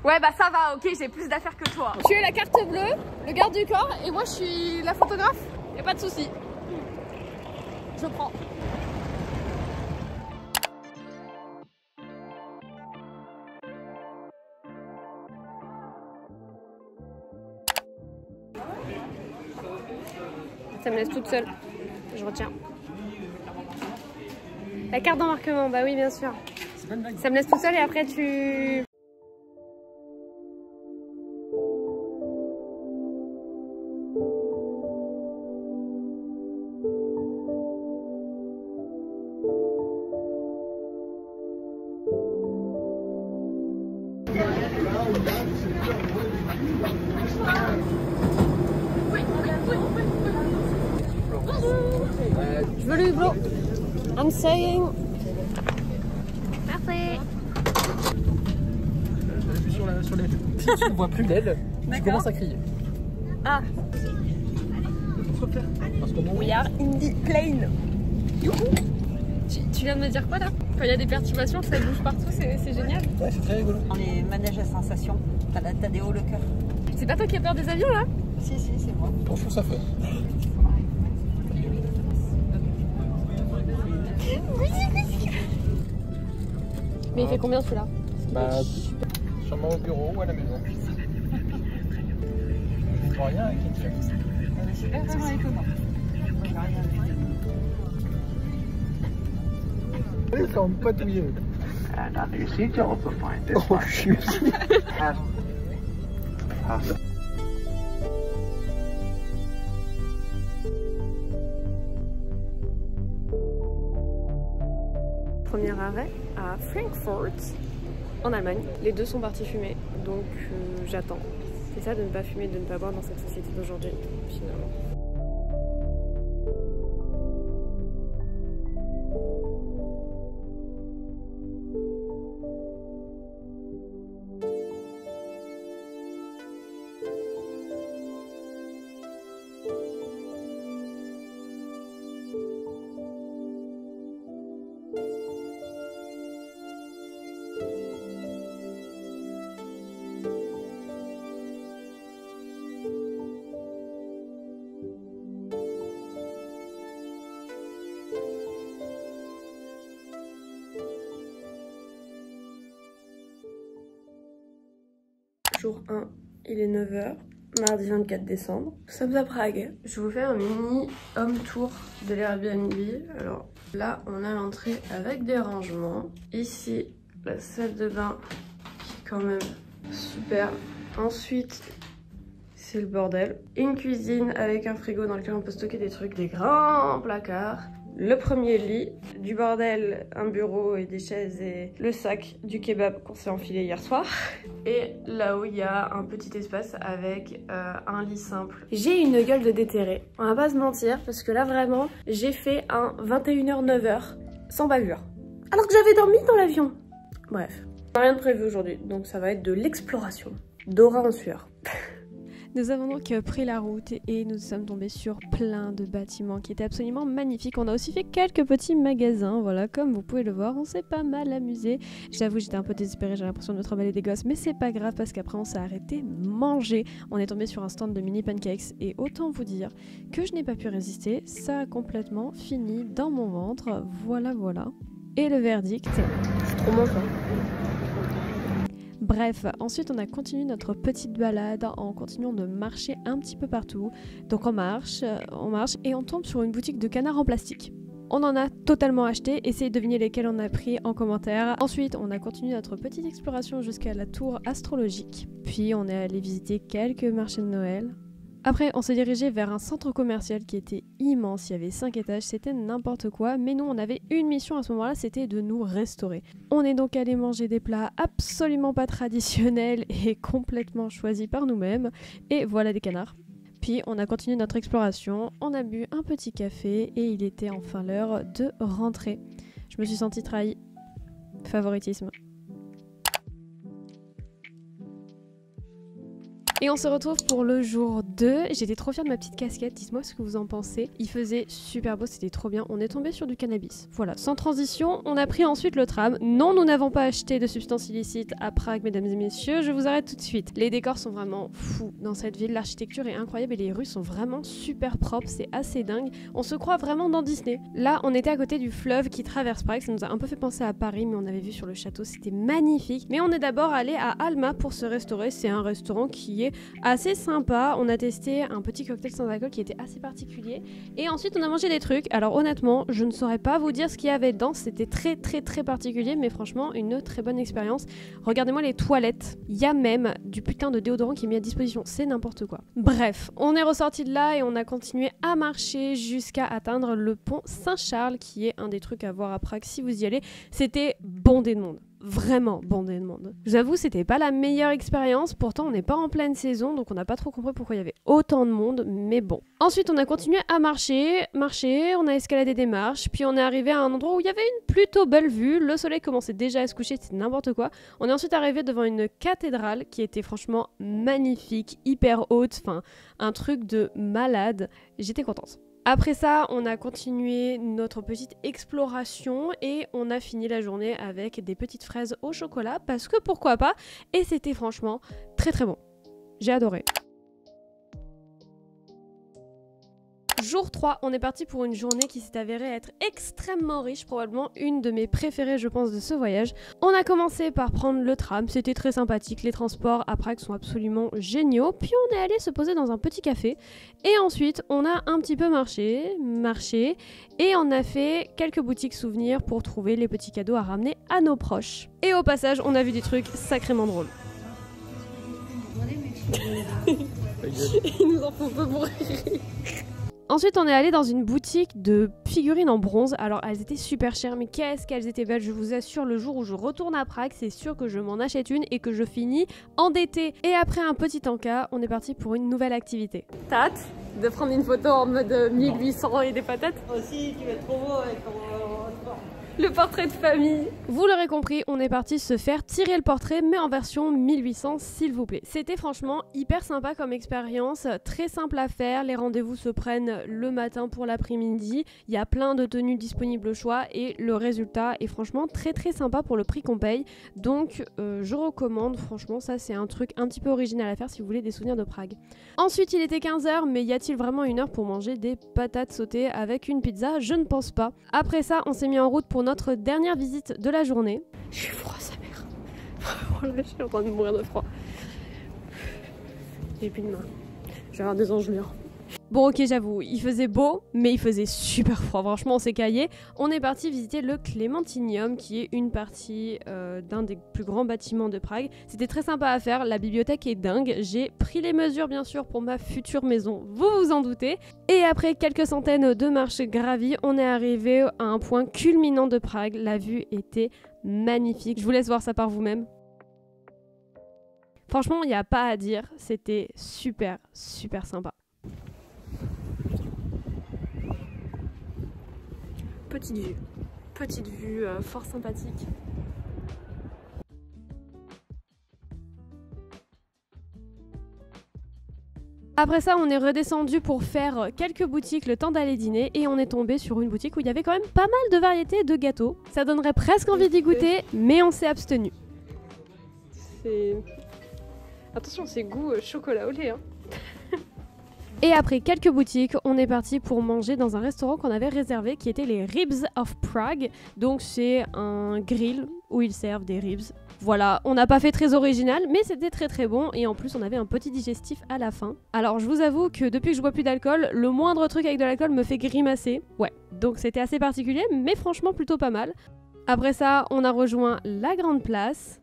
Ouais bah ça va, ok, j'ai plus d'affaires que toi. Tu es la carte bleue, le garde du corps, et moi je suis la photographe. Y'a pas de souci. Je prends. Ça me laisse toute seule. Je retiens. La carte d'embarquement, bah oui bien sûr. Ça me laisse toute seule et après tu... Je veux le hublot. I'm saying. Merci. J'appuie sur l'aile. Si tu ne vois plus l'aile, tu commences à crier. Ah. We are in the plane. Tu viens de me dire quoi là? Quand il y a des perturbations, ça bouge partout, c'est génial. Ouais, c'est très rigolo. Dans les manèges à sensations, t'as des hauts le cœur. C'est pas toi qui as peur des avions là? Si, si, c'est moi. Bon, je trouve ça fun. Mais il fait combien celui-là? Bah, sûrement au bureau ou à la maison. Je vois rien avec une fête. Super, vraiment étonnant. Ils sont patouillés. And under your seat, you'll also find this Oh, one. shoot. Premier arrêt à Frankfurt, en Allemagne. Les deux sont partis fumer, donc j'attends. C'est ça de ne pas fumer, de ne pas boire dans cette société d'aujourd'hui, finalement. Jour 1, il est 9 h, mardi 24 décembre. Nous sommes à Prague. Je vous fais un mini home tour de l'Airbnb. Alors là, on a l'entrée avec des rangements. Ici, la salle de bain qui est quand même super. Ensuite, c'est le bordel. Une cuisine avec un frigo dans lequel on peut stocker des trucs, des grands placards. Le premier lit, du bordel, un bureau et des chaises et le sac du kebab qu'on s'est enfilé hier soir. Et là-haut, il y a un petit espace avec un lit simple. J'ai une gueule de déterré, on va pas se mentir, parce que là vraiment, j'ai fait un 21h 9h sans bavure. Alors que j'avais dormi dans l'avion. Bref, rien de prévu aujourd'hui, donc ça va être de l'exploration. Dora en sueur. Nous avons donc pris la route et nous sommes tombés sur plein de bâtiments qui étaient absolument magnifiques. On a aussi fait quelques petits magasins, voilà, comme vous pouvez le voir, on s'est pas mal amusé. J'avoue, j'étais un peu désespérée, j'ai l'impression de trimballer des gosses, mais c'est pas grave parce qu'après on s'est arrêté manger. On est tombé sur un stand de mini pancakes et autant vous dire que je n'ai pas pu résister, ça a complètement fini dans mon ventre, voilà voilà. Et le verdict, c'est trop bon ça. Bref, ensuite on a continué notre petite balade en continuant de marcher un petit peu partout. Donc on marche et on tombe sur une boutique de canards en plastique. On en a totalement acheté, essayez de deviner lesquels on a pris en commentaire. Ensuite on a continué notre petite exploration jusqu'à la tour astrologique. Puis on est allé visiter quelques marchés de Noël. Après, on s'est dirigé vers un centre commercial qui était immense, il y avait 5 étages, c'était n'importe quoi, mais nous on avait une mission à ce moment-là, c'était de nous restaurer. On est donc allé manger des plats absolument pas traditionnels et complètement choisis par nous-mêmes, et voilà des canards. Puis on a continué notre exploration, on a bu un petit café et il était enfin l'heure de rentrer. Je me suis sentie trahie. Favoritisme. Et on se retrouve pour le jour 2. J'étais trop fière de ma petite casquette, dites-moi ce que vous en pensez. Il faisait super beau, c'était trop bien. On est tombé sur du cannabis. Voilà, sans transition, on a pris ensuite le tram. Non, nous n'avons pas acheté de substances illicites à Prague, mesdames et messieurs, je vous arrête tout de suite. Les décors sont vraiment fous dans cette ville, l'architecture est incroyable et les rues sont vraiment super propres, c'est assez dingue. On se croit vraiment dans Disney. Là, on était à côté du fleuve qui traverse Prague, ça nous a un peu fait penser à Paris, mais on avait vu sur le château, c'était magnifique. Mais on est d'abord allé à Alma pour se restaurer, c'est un restaurant qui est assez sympa. On a testé un petit cocktail sans alcool qui était assez particulier. Et ensuite, on a mangé des trucs. Alors honnêtement, je ne saurais pas vous dire ce qu'il y avait dedans. C'était très particulier, mais franchement, une très bonne expérience. Regardez-moi les toilettes. Il y a même du putain de déodorant qui est mis à disposition. C'est n'importe quoi. Bref, on est ressorti de là et on a continué à marcher jusqu'à atteindre le pont Saint-Charles, qui est un des trucs à voir à Prague si vous y allez. C'était bondé de monde. Vraiment bondé de monde. J'avoue, c'était pas la meilleure expérience, pourtant on n'est pas en pleine saison, donc on n'a pas trop compris pourquoi il y avait autant de monde, mais bon. Ensuite, on a continué à marcher, on a escaladé des marches, puis on est arrivé à un endroit où il y avait une plutôt belle vue, le soleil commençait déjà à se coucher, c'était n'importe quoi. On est ensuite arrivé devant une cathédrale qui était franchement magnifique, hyper haute, enfin un truc de malade, j'étais contente. Après ça, on a continué notre petite exploration et on a fini la journée avec des petites fraises au chocolat parce que pourquoi pas, et c'était franchement très bon. J'ai adoré. Jour 3, on est parti pour une journée qui s'est avérée être extrêmement riche, probablement une de mes préférées je pense de ce voyage. On a commencé par prendre le tram, c'était très sympathique, les transports à Prague sont absolument géniaux, puis on est allé se poser dans un petit café, et ensuite on a un petit peu marché, et on a fait quelques boutiques souvenirs pour trouver les petits cadeaux à ramener à nos proches. Et au passage, on a vu des trucs sacrément drôles. Il nous en faut peu pour rire. Ensuite, on est allé dans une boutique de figurines en bronze. Alors, elles étaient super chères, mais qu'est-ce qu'elles étaient belles. Je vous assure, le jour où je retourne à Prague, c'est sûr que je m'en achète une et que je finis endettée. Et après un petit encas, on est parti pour une nouvelle activité. T'as hâte de prendre une photo en mode 1800 et des patates? Aussi, tu vas être trop beau avec ton le portrait de famille. Vous l'aurez compris, on est parti se faire tirer le portrait, mais en version 1800 s'il vous plaît. C'était franchement hyper sympa comme expérience, très simple à faire, les rendez-vous se prennent le matin pour l'après-midi, il y a plein de tenues disponibles au choix et le résultat est franchement très sympa pour le prix qu'on paye. Donc je recommande, franchement ça c'est un truc un petit peu original à faire si vous voulez des souvenirs de Prague. Ensuite il était 15h, mais y a-t-il vraiment une heure pour manger des patates sautées avec une pizza? Je ne pense pas. Après ça on s'est mis en route pour notre dernière visite de la journée. J'ai froid sa mère. Oh là, je suis en train de mourir de froid. J'ai plus de main. Je vais avoir des engelures. Bon ok j'avoue, il faisait beau, mais il faisait super froid, franchement on s'est caillé. On est parti visiter le Clémentinium, qui est une partie d'un des plus grands bâtiments de Prague. C'était très sympa à faire, la bibliothèque est dingue. J'ai pris les mesures bien sûr pour ma future maison, vous vous en doutez. Et après quelques centaines de marches gravies, on est arrivé à un point culminant de Prague. La vue était magnifique, je vous laisse voir ça par vous-même. Franchement il n'y a pas à dire, c'était super sympa. Petite vue fort sympathique. Après ça, on est redescendu pour faire quelques boutiques le temps d'aller dîner et on est tombé sur une boutique où il y avait quand même pas mal de variétés de gâteaux. Ça donnerait presque envie d'y goûter, mais on s'est abstenu. Attention, c'est goût chocolat au lait, hein. Et après quelques boutiques, on est parti pour manger dans un restaurant qu'on avait réservé qui était les Ribs of Prague. Donc c'est un grill où ils servent des ribs. Voilà, on n'a pas fait très original, mais c'était très bon et en plus on avait un petit digestif à la fin. Alors je vous avoue que depuis que je bois plus d'alcool, le moindre truc avec de l'alcool me fait grimacer. Ouais, donc c'était assez particulier, mais franchement plutôt pas mal. Après ça, on a rejoint la grande place.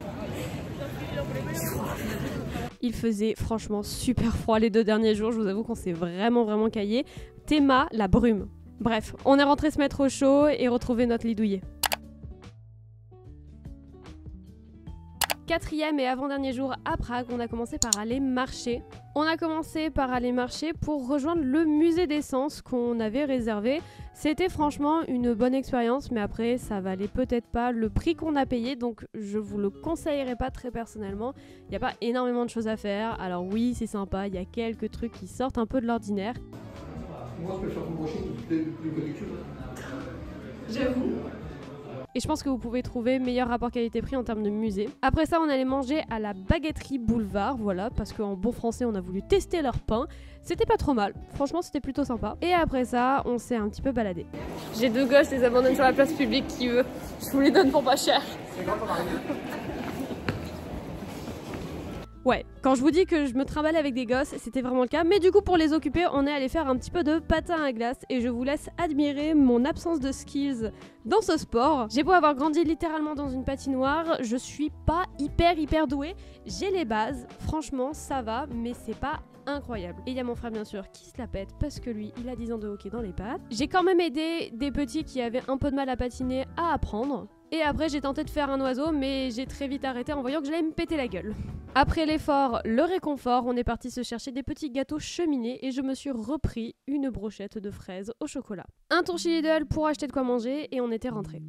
Il faisait franchement super froid les 2 derniers jours, je vous avoue qu'on s'est vraiment caillé. Théma, la brume. Bref, on est rentré se mettre au chaud et retrouver notre lit douillet. 4e et avant-dernier jour à Prague, on a commencé par aller marcher. On a commencé par aller marcher pour rejoindre le musée d'essence qu'on avait réservé. C'était franchement une bonne expérience, mais après ça valait peut-être pas le prix qu'on a payé, donc je vous le conseillerais pas très personnellement. Il n'y a pas énormément de choses à faire, alors oui c'est sympa, il y a quelques trucs qui sortent un peu de l'ordinaire. Moi, ce que je suis en train de brancher, c'est plus quelque chose. J'avoue. Et je pense que vous pouvez trouver meilleur rapport qualité-prix en termes de musée. Après ça, on allait manger à la baguetterie Boulevard, voilà, parce qu'en bon français, on a voulu tester leur pain. C'était pas trop mal, franchement, c'était plutôt sympa. Et après ça, on s'est un petit peu baladé. J'ai 2 gosses, je les abandonne sur la place publique qui veut. Je vous les donne pour pas cher. Ouais, quand je vous dis que je me trimballe avec des gosses, c'était vraiment le cas. Mais du coup, pour les occuper, on est allé faire un petit peu de patin à glace. Et je vous laisse admirer mon absence de skills dans ce sport. J'ai beau avoir grandi littéralement dans une patinoire, je suis pas hyper douée. J'ai les bases, franchement, ça va, mais c'est pas incroyable. Et il y a mon frère bien sûr qui se la pète parce que lui, il a 10 ans de hockey dans les pattes. J'ai quand même aidé des petits qui avaient un peu de mal à patiner à apprendre. Et après j'ai tenté de faire un oiseau, mais j'ai très vite arrêté en voyant que j'allais me péter la gueule. Après l'effort, le réconfort, on est parti se chercher des petits gâteaux cheminés et je me suis repris une brochette de fraises au chocolat. Un tour chez Lidl pour acheter de quoi manger et on était rentrés.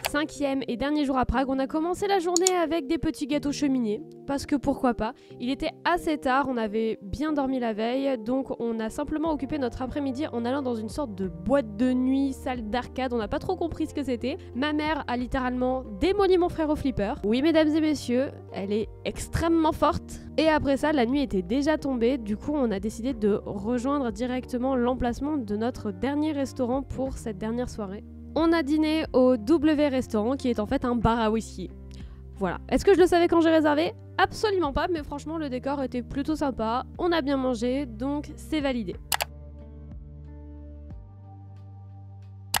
5e et dernier jour à Prague, on a commencé la journée avec des petits gâteaux cheminés, parce que pourquoi pas. Il était assez tard, on avait bien dormi la veille, donc on a simplement occupé notre après-midi en allant dans une sorte de boîte de nuit, salle d'arcade, on n'a pas trop compris ce que c'était. Ma mère a littéralement démoli mon frère au flipper. Oui mesdames et messieurs, elle est extrêmement forte. Et après ça, la nuit était déjà tombée, du coup on a décidé de rejoindre directement l'emplacement de notre dernier restaurant pour cette dernière soirée. On a dîné au W Restaurant qui est en fait un bar à whisky. Voilà. Est-ce que je le savais quand j'ai réservé? Absolument pas, mais franchement le décor était plutôt sympa. On a bien mangé, donc c'est validé.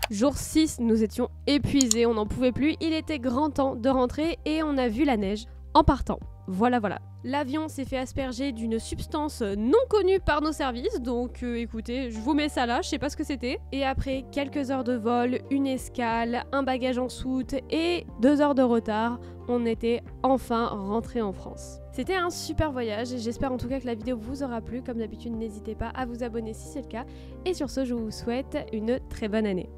Jour 6, nous étions épuisés, on n'en pouvait plus. Il était grand temps de rentrer et on a vu la neige en partant. Voilà. L'avion s'est fait asperger d'une substance non connue par nos services, donc écoutez, je vous mets ça là, je sais pas ce que c'était. Et après quelques heures de vol, une escale, un bagage en soute et 2 heures de retard, on était enfin rentré en France. C'était un super voyage, j'espère en tout cas que la vidéo vous aura plu. Comme d'habitude, n'hésitez pas à vous abonner si c'est le cas. Et sur ce, je vous souhaite une très bonne année.